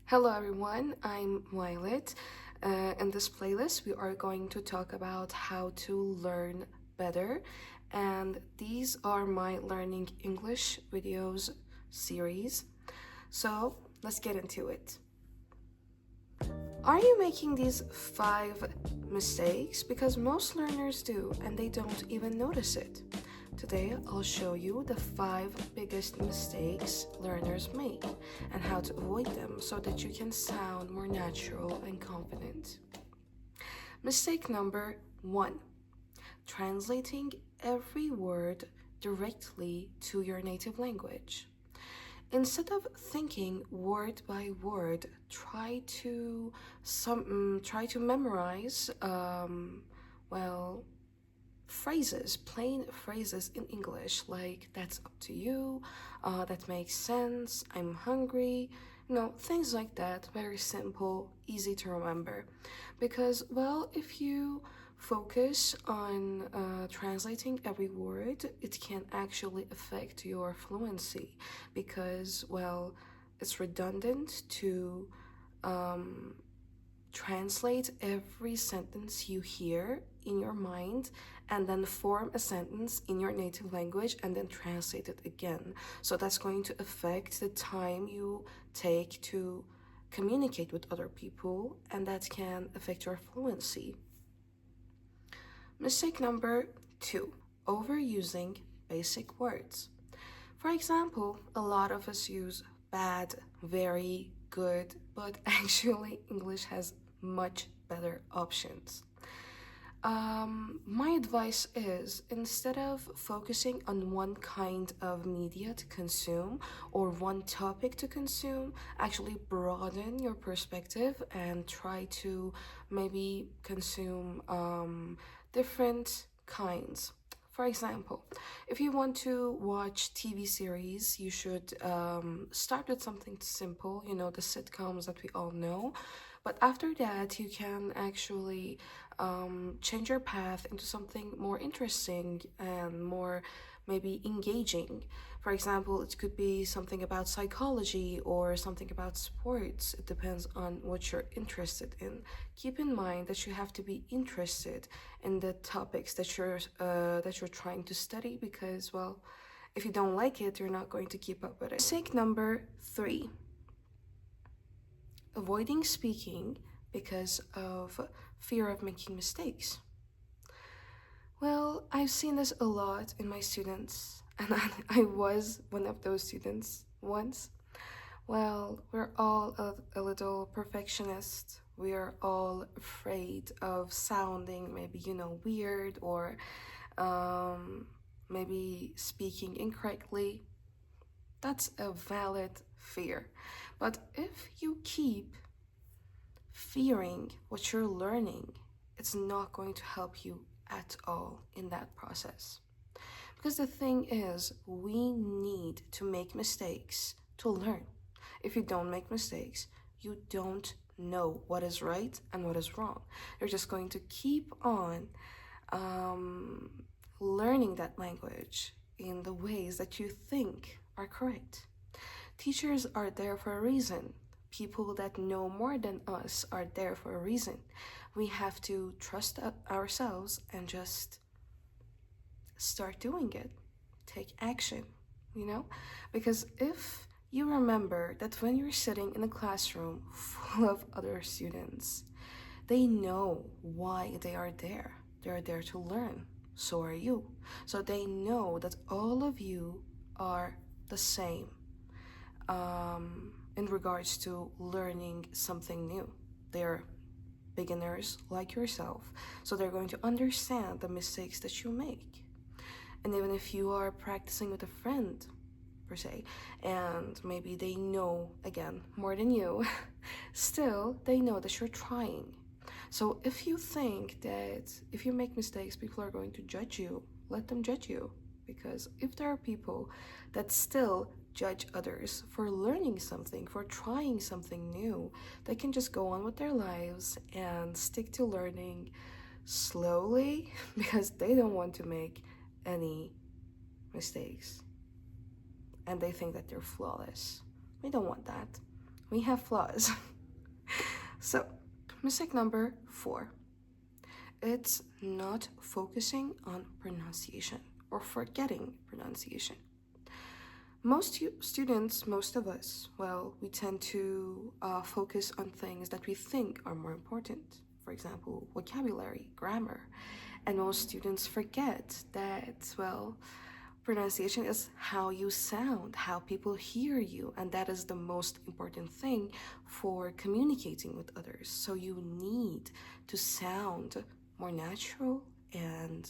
Hello everyone, I'm Violet. In this playlist, we are going to talk about how to learn better, and these are my Learning English videos series. So let's get into it. Are you making these 5 mistakes? Because most learners do, and they don't even notice it. Today, I'll show you the 5 biggest mistakes learners make and how to avoid them so that you can sound more natural and confident. Mistake number 1: translating every word directly to your native language. Instead of thinking word by word, try to memorize well phrases, plain phrases in English, like "that's up to you," "that makes sense," "I'm hungry," things like that. Very simple, easy to remember. Because, well, if you focus on translating every word, it can actually affect your fluency because, well, it's redundant to translate every sentence you hear in your mind and then form a sentence in your native language and then translate it again. So that's going to affect the time you take to communicate with other people, and that can affect your fluency. Mistake number 2: overusing basic words. For example, a lot of us use bad, very, good, but actually, English has much better options. My advice is, instead of focusing on one kind of media to consume or one topic to consume, actually broaden your perspective and try to maybe consume different kinds. For example, if you want to watch TV series, you should start with something simple, the sitcoms that we all know. But after that, you can actually change your path into something more interesting and more maybe engaging. For example, it could be something about psychology or something about sports. It depends on what you're interested in. Keep in mind that you have to be interested in the topics that you're trying to study because, well, if you don't like it, you're not going to keep up with it. Mistake number 3: avoiding speaking because of fear of making mistakes. Well, I've seen this a lot in my students, and I was one of those students once. Well, we're all a little perfectionist. We are all afraid of sounding maybe, weird or maybe speaking incorrectly. That's a valid fear. But if you keep fearing what you're learning, it's not going to help you at all in that process. Because the thing is, we need to make mistakes to learn. If you don't make mistakes, you don't know what is right and what is wrong. You're just going to keep on learning that language in the ways that you think are correct. Teachers are there for a reason. People that know more than us are there for a reason. We have to trust ourselves and just start doing it. Take action, Because if you remember that when you're sitting in a classroom full of other students, they know why they are there. They are there to learn. So are you. So they know that all of you are the same in regards to learning something new. They're beginners like yourself, so they're going to understand the mistakes that you make. And even if you are practicing with a friend, per se, and maybe they know, again, more than you, still, they know that you're trying. So if you think that if you make mistakes, people are going to judge you, let them judge you. Because if there are people that still judge others for learning something, for trying something new, they can just go on with their lives and stick to learning slowly because they don't want to make any mistakes. And they think that they're flawless. We don't want that. We have flaws. So, mistake number 4. It's not focusing on pronunciation or forgetting pronunciation. Most students, most of us, well, we tend to focus on things that we think are more important. For example, vocabulary, grammar. And most students forget that, well, pronunciation is how you sound, how people hear you, and that is the most important thing for communicating with others. So you need to sound more natural and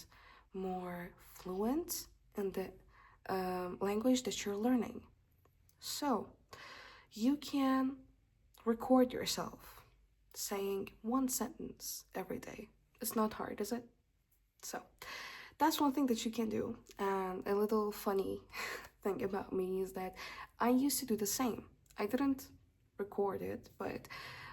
more fluent in the language that you're learning. So you can record yourself saying one sentence every day. It's not hard, is it? So that's one thing that you can do. And a little funny thing about me is that I used to do the same. I didn't record it, but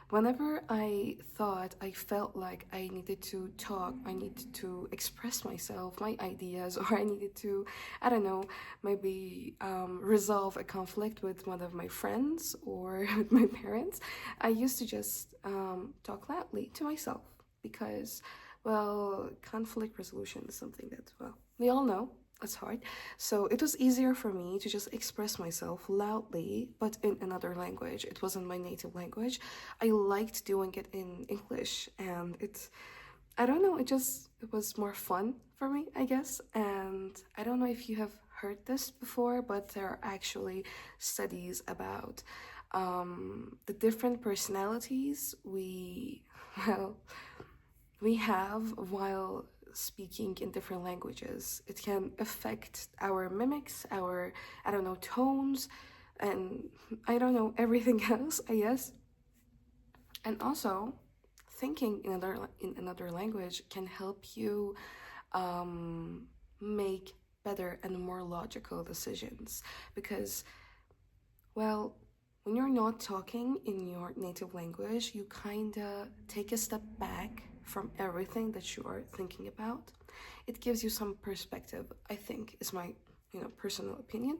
whenever I thought I felt like I needed to talk, I needed to express myself, my ideas, or I needed to, I don't know, maybe resolve a conflict with one of my friends or with my parents, I used to just talk loudly to myself because, well, conflict resolution is something that, well, we all know it's hard. So it was easier for me to just express myself loudly, but in another language. It wasn't my native language. I liked doing it in English, and I don't know, it was more fun for me, I guess. And I don't know if you have heard this before, but there are actually studies about the different personalities well, we have while speaking in different languages. It can affect our mimics, our, I don't know, tones, and I don't know, everything else, I guess. And also, thinking in another language can help you make better and more logical decisions. Because, well, when you're not talking in your native language, you kind of take a step back from everything that you are thinking about. It gives you some perspective, I think, is my personal opinion,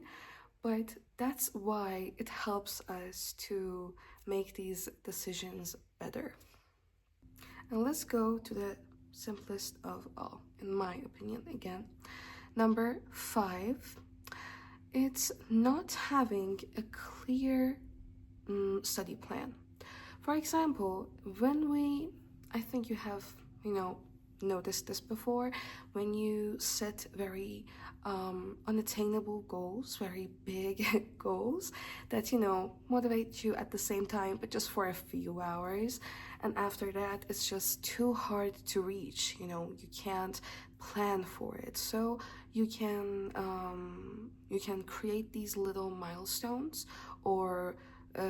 but that's why it helps us to make these decisions better. And let's go to the simplest of all, in my opinion, again. Number 5, it's not having a clear study plan. For example, I think you have, noticed this before, when you set very unattainable goals, very big goals that, motivate you at the same time, but just for a few hours. And after that, it's just too hard to reach, you can't plan for it. So you can create these little milestones or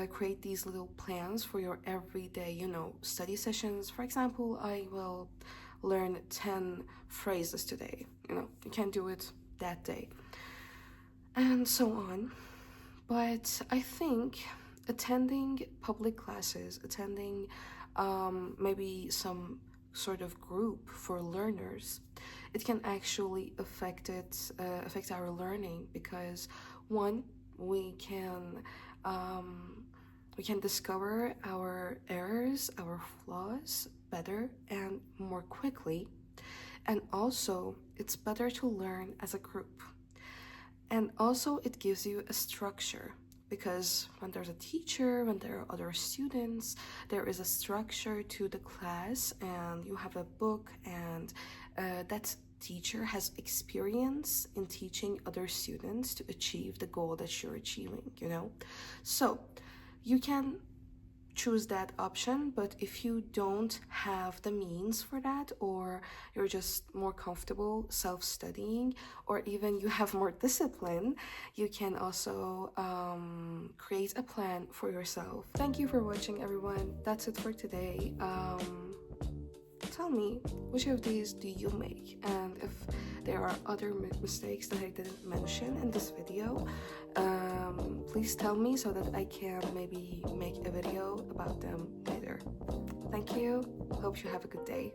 create these little plans for your everyday, study sessions. For example, I will learn 10 phrases today. You can do it that day, and so on. But I think attending public classes, attending maybe some sort of group for learners, it can actually affect our learning, because one, we can discover our errors, our flaws better and more quickly. And also, it's better to learn as a group. And also, it gives you a structure, because when there's a teacher, when there are other students, there is a structure to the class, and you have a book, and that teacher has experience in teaching other students to achieve the goal that you're achieving, So you can choose that option, but if you don't have the means for that, or you're just more comfortable self-studying, or even you have more discipline, you can also create a plan for yourself. Thank you for watching, everyone. That's it for today. Tell me, which of these do you make? And if there are other mistakes that I didn't mention in this video, please tell me so that I can maybe make a video about them later. Thank you. Hope you have a good day.